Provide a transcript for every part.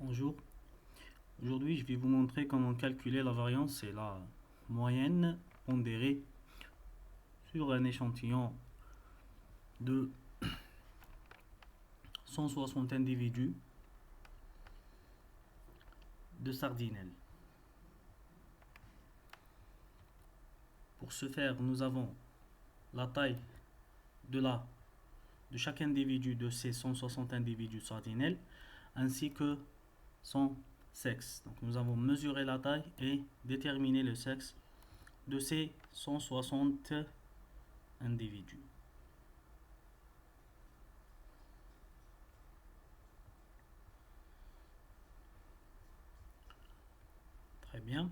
Bonjour, aujourd'hui je vais vous montrer comment calculer la variance et la moyenne pondérée sur un échantillon de 160 individus de sardinelles. Pour ce faire, nous avons la taille de chaque individu de ces 160 individus de sardinelles ainsi que son sexe. Donc nous avons mesuré la taille et déterminé le sexe de ces 160 individus. Très bien.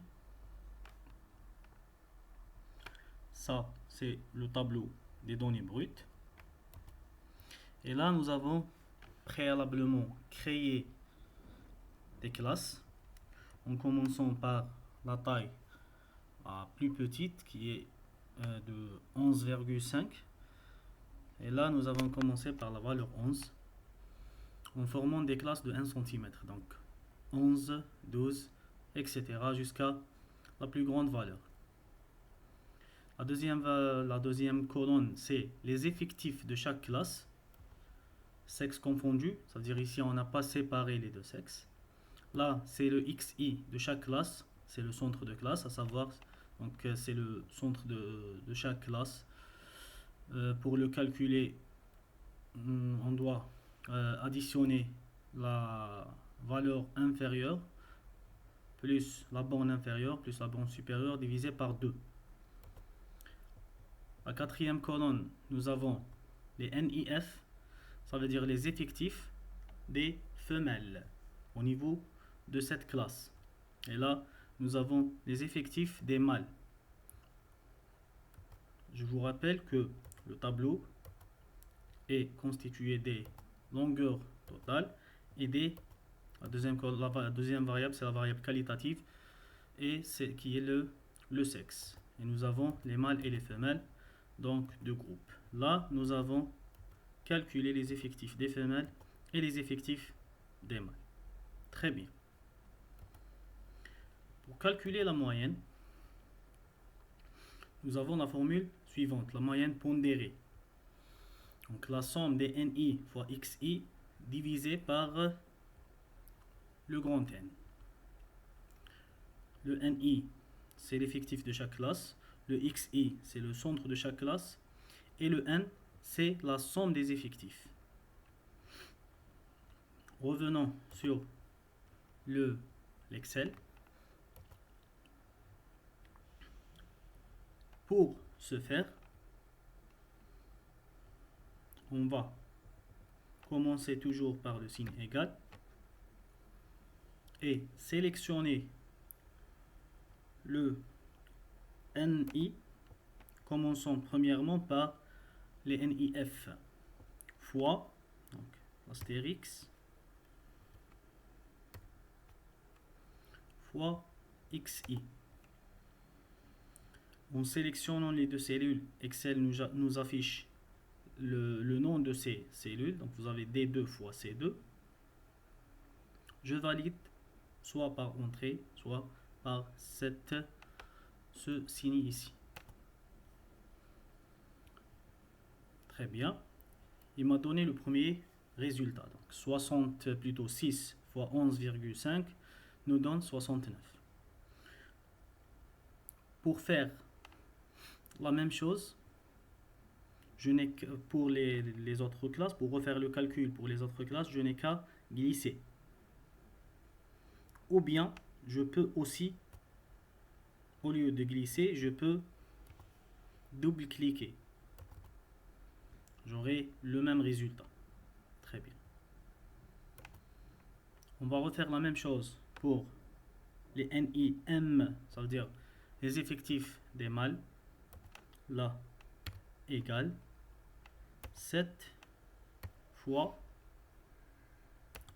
Ça, c'est le tableau des données brutes. Et là, nous avons préalablement créé des classes en commençant par la taille la plus petite qui est de 11,5. Et là, nous avons commencé par la valeur 11 en formant des classes de 1 cm. Donc 11, 12, etc. jusqu'à la plus grande valeur. La deuxième colonne, c'est les effectifs de chaque classe, sexe confondu, c'est-à-dire ici on n'a pas séparé les deux sexes. Là, c'est le XI de chaque classe, c'est le centre de classe, à savoir, donc c'est le centre de chaque classe. Pour le calculer, on doit additionner la valeur inférieure plus la borne inférieure plus la borne supérieure divisé par 2. La quatrième colonne, nous avons les NIF, ça veut dire les effectifs des femelles au niveau de cette classe. Et là, nous avons les effectifs des mâles. Je vous rappelle que le tableau est constitué des longueurs totales et la deuxième variable, c'est la variable qualitative et c'est qui est le sexe. Et nous avons les mâles et les femelles, donc deux groupes. Là, nous avons calculé les effectifs des femelles et les effectifs des mâles. Très bien. Pour calculer la moyenne, nous avons la formule suivante, la moyenne pondérée. Donc la somme des NI fois XI divisé par le grand N. Le NI, c'est l'effectif de chaque classe. Le XI, c'est le centre de chaque classe. Et le N, c'est la somme des effectifs. Revenons sur l'Excel. Pour ce faire, on va commencer toujours par le signe égal et sélectionner le NI. Commençons premièrement par les NIF fois, donc l'astérix, fois XI. En sélectionnant les deux cellules, Excel nous affiche le nom de ces cellules. Donc vous avez D2 fois C2. Je valide soit par entrée, soit par ce signe ici. Très bien. Il m'a donné le premier résultat. Donc 60 plutôt 6 fois 11,5 nous donne 69. Pour faire la même chose, je n'ai que pour les autres classes, pour refaire le calcul pour les autres classes, je n'ai qu'à glisser. Ou bien, je peux aussi, au lieu de glisser, je peux double-cliquer. J'aurai le même résultat. Très bien. On va refaire la même chose pour les NIM, ça veut dire les effectifs des mâles. Là, égale 7 fois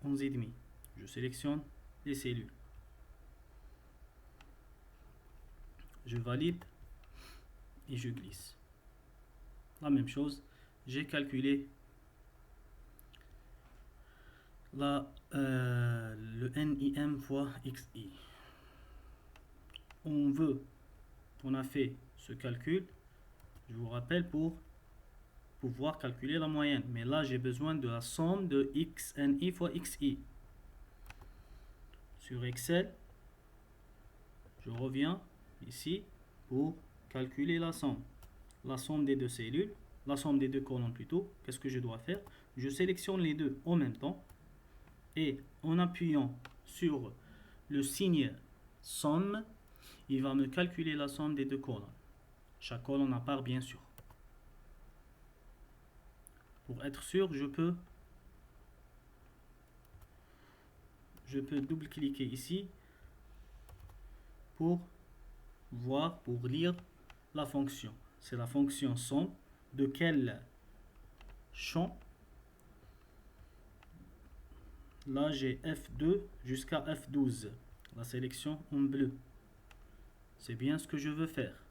11,5. Je sélectionne les cellules. Je valide et je glisse. La même chose, j'ai calculé le NIM fois XI. On a fait ce calcul, je vous rappelle, pour pouvoir calculer la moyenne. Mais là, j'ai besoin de la somme de XNI fois XI. Sur Excel, je reviens ici pour calculer la somme. La somme des deux cellules, la somme des deux colonnes plutôt. Qu'est-ce que je dois faire? Je sélectionne les deux en même temps et en appuyant sur le signe somme, il va me calculer la somme des deux colonnes. Chaque colonne à part, bien sûr. Pour être sûr, je peux double-cliquer ici pour voir, pour lire la fonction. C'est la fonction somme. De quel champ? Là, j'ai F2 jusqu'à F12. La sélection en bleu. C'est bien ce que je veux faire.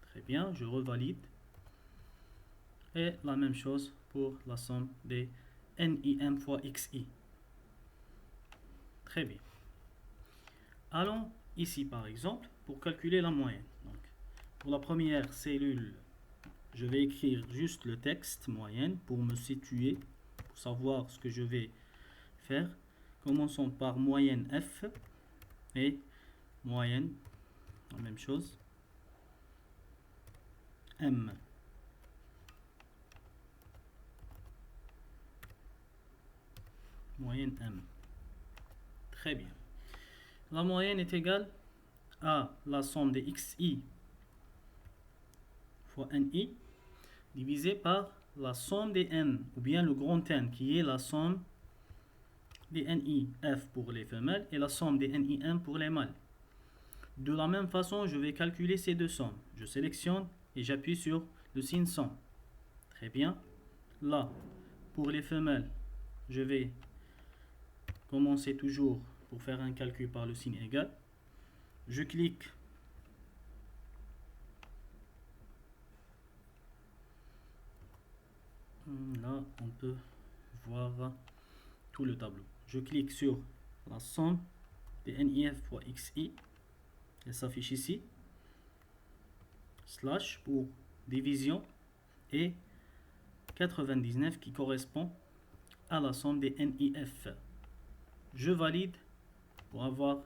Très bien, je revalide. Et la même chose pour la somme des NIM fois XI. Très bien. Allons ici par exemple pour calculer la moyenne. Donc, pour la première cellule, je vais écrire juste le texte moyenne pour me situer, pour savoir ce que je vais faire. Commençons par moyenne F et moyenne, la même chose, M. Moyenne M. Très bien. La moyenne est égale à la somme des XI fois NI divisé par la somme des N, ou bien le grand N, qui est la somme des NIF pour les femelles et la somme des NIM pour les mâles. De la même façon, je vais calculer ces deux sommes. Je sélectionne et j'appuie sur le signe somme. Très bien. Là, pour les femelles, je vais commencer toujours pour faire un calcul par le signe égal. Je clique là, on peut voir tout le tableau. Je clique sur la somme des NIF fois XI. Elle s'affiche ici. Slash pour division et 99 qui correspond à la somme des NIF. Je valide pour avoir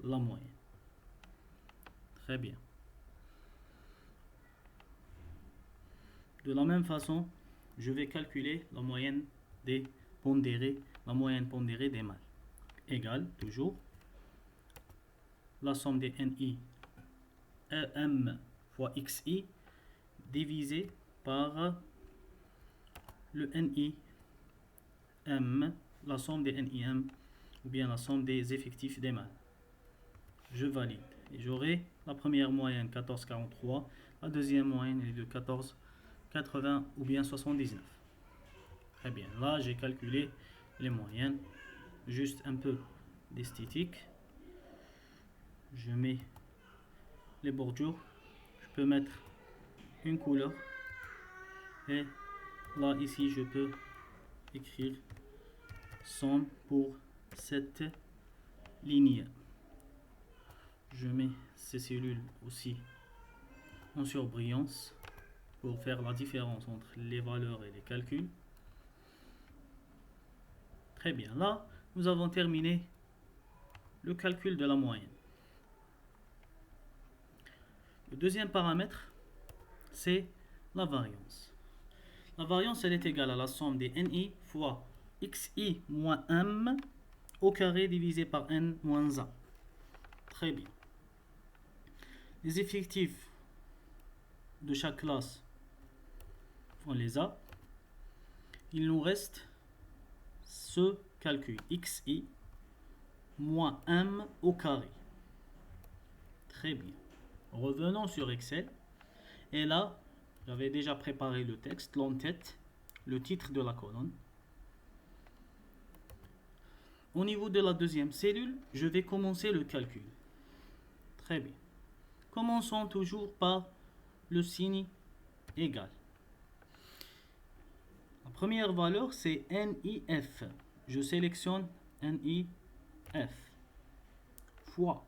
la moyenne. Très bien. De la même façon, je vais calculer la moyenne des pondérés, la moyenne pondérée des mâles. Égale toujours la somme des NI M fois XI divisé par le NI M, la somme des NIM ou bien la somme des effectifs des mâles. Je valide et j'aurai la première moyenne 14,43, la deuxième moyenne est de 14,80 ou bien 79. Très bien, là j'ai calculé les moyennes, juste un peu d'esthétique. Je mets les bordures, je peux mettre une couleur et là ici je peux écrire somme pour cette ligne. Je mets ces cellules aussi en surbrillance pour faire la différence entre les valeurs et les calculs. Très bien, là nous avons terminé le calcul de la moyenne. Le deuxième paramètre, c'est la variance. La variance, elle est égale à la somme des NI fois XI moins M au carré divisé par N moins A. Très bien. Les effectifs de chaque classe, on les a. Il nous reste ce calcul XI moins M au carré. Très bien. Revenons sur Excel. Et là, j'avais déjà préparé le texte, l'entête, le titre de la colonne. Au niveau de la deuxième cellule, je vais commencer le calcul. Très bien. Commençons toujours par le signe égal. La première valeur, c'est NIF. je sélectionne NIF fois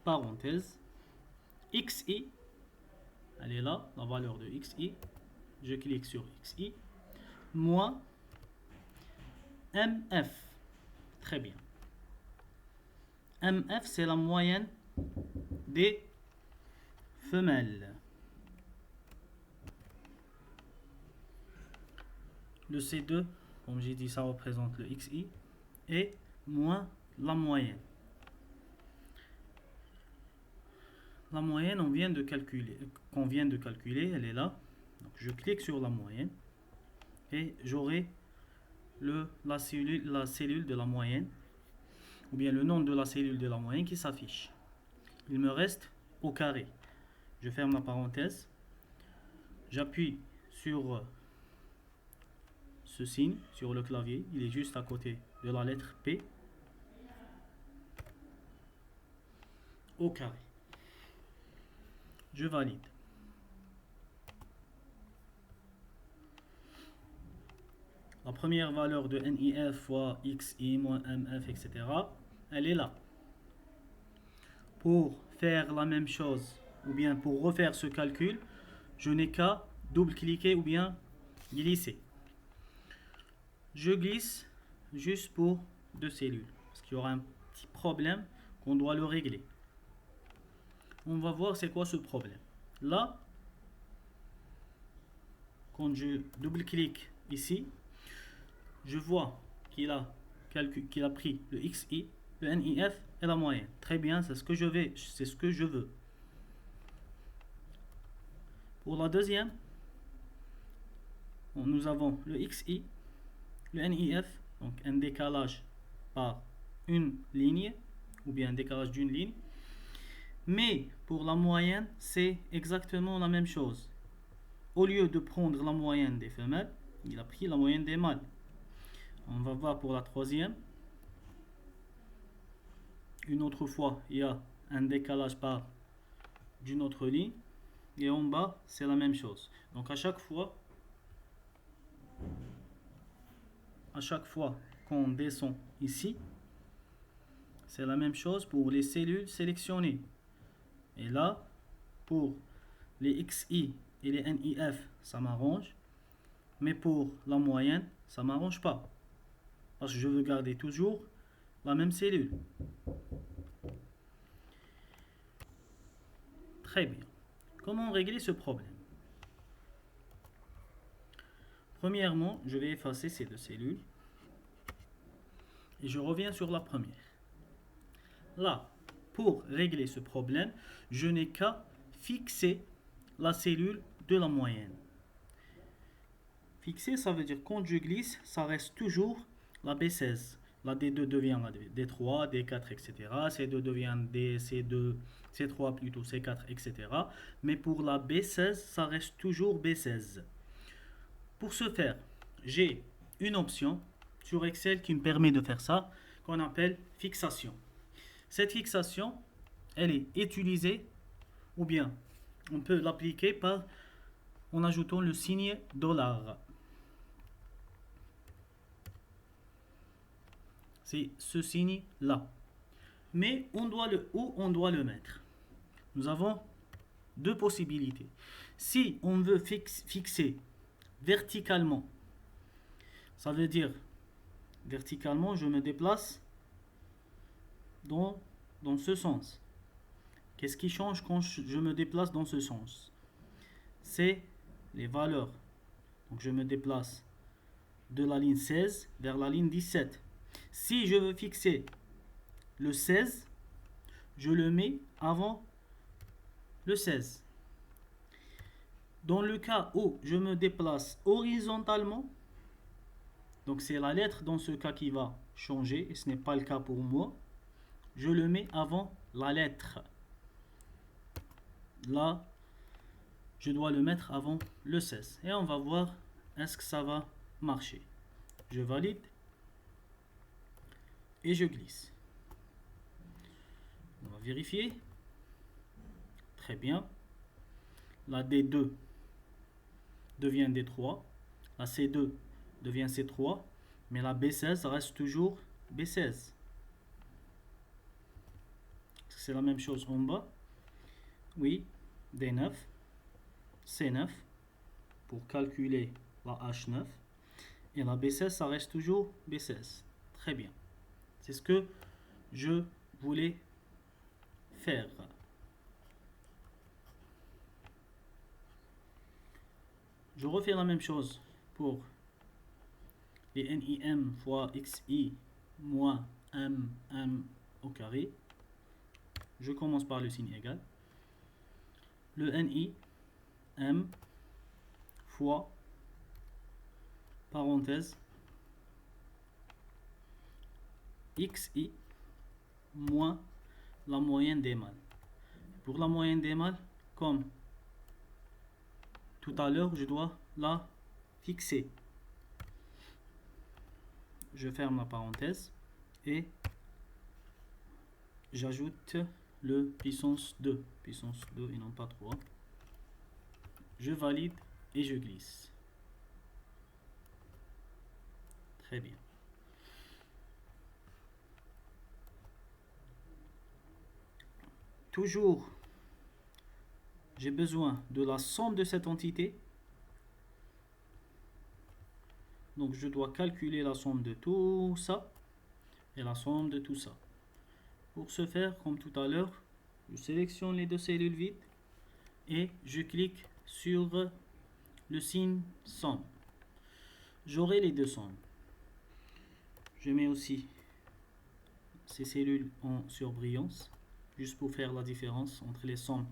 parenthèse XI, elle est là, la valeur de XI, je clique sur XI, moins MF. Très bien. MF, c'est la moyenne des femelles. Le C2, comme j'ai dit, ça représente le XI, et moins la moyenne. La moyenne, qu'on vient de calculer, elle est là. Donc, je clique sur la moyenne et j'aurai la cellule de la moyenne, ou bien le nom de la cellule de la moyenne qui s'affiche. Il me reste au carré. Je ferme la parenthèse, j'appuie sur ce signe sur le clavier, il est juste à côté de la lettre P, au carré. Je valide. La première valeur de NIF fois XI moins MF, etc., elle est là. Pour faire la même chose, ou bien pour refaire ce calcul, je n'ai qu'à double-cliquer ou bien glisser. Je glisse juste pour 2 cellules, parce qu'il y aura un petit problème qu'on doit le régler. On va voir c'est quoi ce problème. Là, quand je double-clique ici, je vois qu'il a pris le XI, le NIF et la moyenne. Très bien, c'est ce que je veux. Pour la deuxième, nous avons le XI, le NIF, donc un décalage par une ligne, ou bien un décalage d'une ligne. Mais pour la moyenne, c'est exactement la même chose. Au lieu de prendre la moyenne des femelles, il a pris la moyenne des mâles. On va voir pour la troisième. Une autre fois, il y a un décalage par d'une autre ligne. Et en bas, c'est la même chose. Donc à chaque fois qu'on descend ici, c'est la même chose pour les cellules sélectionnées. Et là, pour les XI et les NIF, ça m'arrange. Mais pour la moyenne, ça ne m'arrange pas. Parce que je veux garder toujours la même cellule. Très bien. Comment régler ce problème? Premièrement, je vais effacer ces 2 cellules. Et je reviens sur la première. Là, pour régler ce problème, je n'ai qu'à fixer la cellule de la moyenne. Fixer, ça veut dire quand je glisse, ça reste toujours la B16. La D2 devient la D3, D4, etc. C2 devient D, C2, C3 plutôt, C4, etc. Mais pour la B16, ça reste toujours B16. Pour ce faire, j'ai une option sur Excel qui me permet de faire ça, qu'on appelle fixation. Cette fixation, elle est utilisée, ou bien on peut l'appliquer en ajoutant le signe $. C'est ce signe-là. Mais où on doit le mettre? Nous avons 2 possibilités. Si on veut fixer verticalement, ça veut dire verticalement, je me déplace dans ce sens. Qu'est-ce qui change quand je me déplace dans ce sens? C'est les valeurs. Donc je me déplace de la ligne 16 vers la ligne 17. Si je veux fixer le 16, je le mets avant le 16. Dans le cas où je me déplace horizontalement, donc c'est la lettre dans ce cas qui va changer, et ce n'est pas le cas pour moi, je le mets avant la lettre. Là, je dois le mettre avant le 16. Et on va voir est-ce que ça va marcher. Je valide et je glisse. On va vérifier. Très bien. La D2 devient D3, la C2 devient C3, mais la B16 reste toujours B16. C'est la même chose en bas. Oui, D9, C9, pour calculer la H9. Et la B16, ça reste toujours B16. Très bien. C'est ce que je voulais faire. Je refais la même chose pour les NIM fois XI moins MM au carré. Je commence par le signe égal. Le NI, M fois parenthèse XI moins la moyenne des mâles. Pour la moyenne des mâles, comme tout à l'heure, je dois la fixer. Je ferme la parenthèse et j'ajoute le puissance 2 et non pas 3. Je valide et je glisse. Très bien. Toujours, j'ai besoin de la somme de cette entité. Donc je dois calculer la somme de tout ça et la somme de tout ça. Pour ce faire, comme tout à l'heure, je sélectionne les deux cellules vides et je clique sur le signe somme. J'aurai les deux sommes. Je mets aussi ces cellules en surbrillance, juste pour faire la différence entre les sommes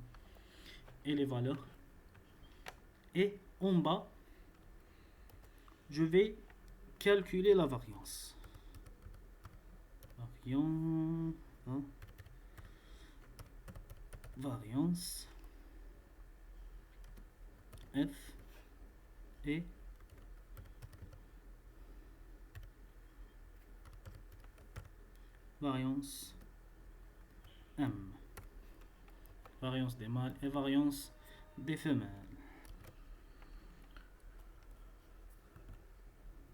et les valeurs. Et en bas, je vais calculer la variance. Variance F et variance M. Variance des mâles et variance des femelles.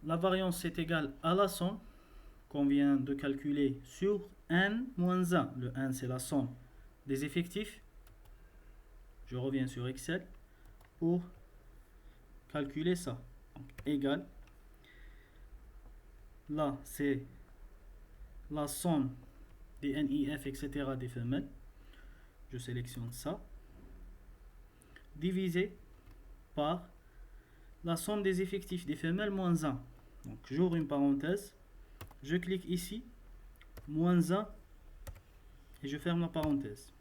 La variance est égale à la somme qu'on vient de calculer sur n moins 1. Le n, c'est la somme des effectifs. Je reviens sur Excel pour calculer ça. Donc, égal. Là, c'est la somme des NIF, etc. des femelles. Je sélectionne ça. Divisé par la somme des effectifs des femelles moins 1. Donc j'ouvre une parenthèse, je clique ici, moins 1, et je ferme la parenthèse.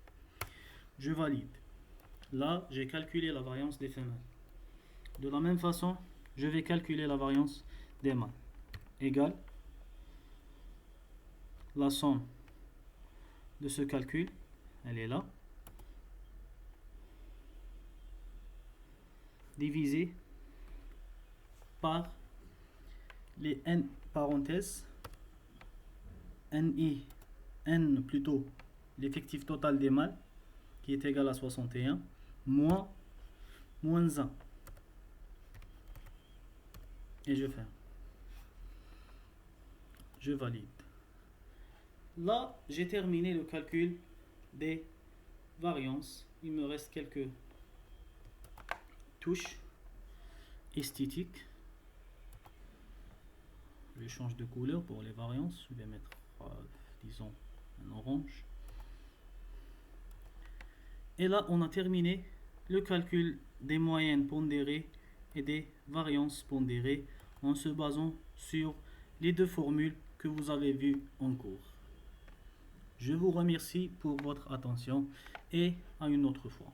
Je valide. Là, j'ai calculé la variance des femelles. De la même façon, je vais calculer la variance des mâles. Égale la somme de ce calcul, elle est là, divisé par les n parenthèses, n plutôt l'effectif total des mâles qui est égal à 61 moins 1 et je ferme. Je valide. Là, j'ai terminé le calcul des variances. Il me reste quelques touches esthétiques. Je change de couleur pour les variances. Je vais mettre, disons, un orange. Et là, on a terminé le calcul des moyennes pondérées et des variances pondérées en se basant sur les deux formules que vous avez vues en cours. Je vous remercie pour votre attention et à une autre fois.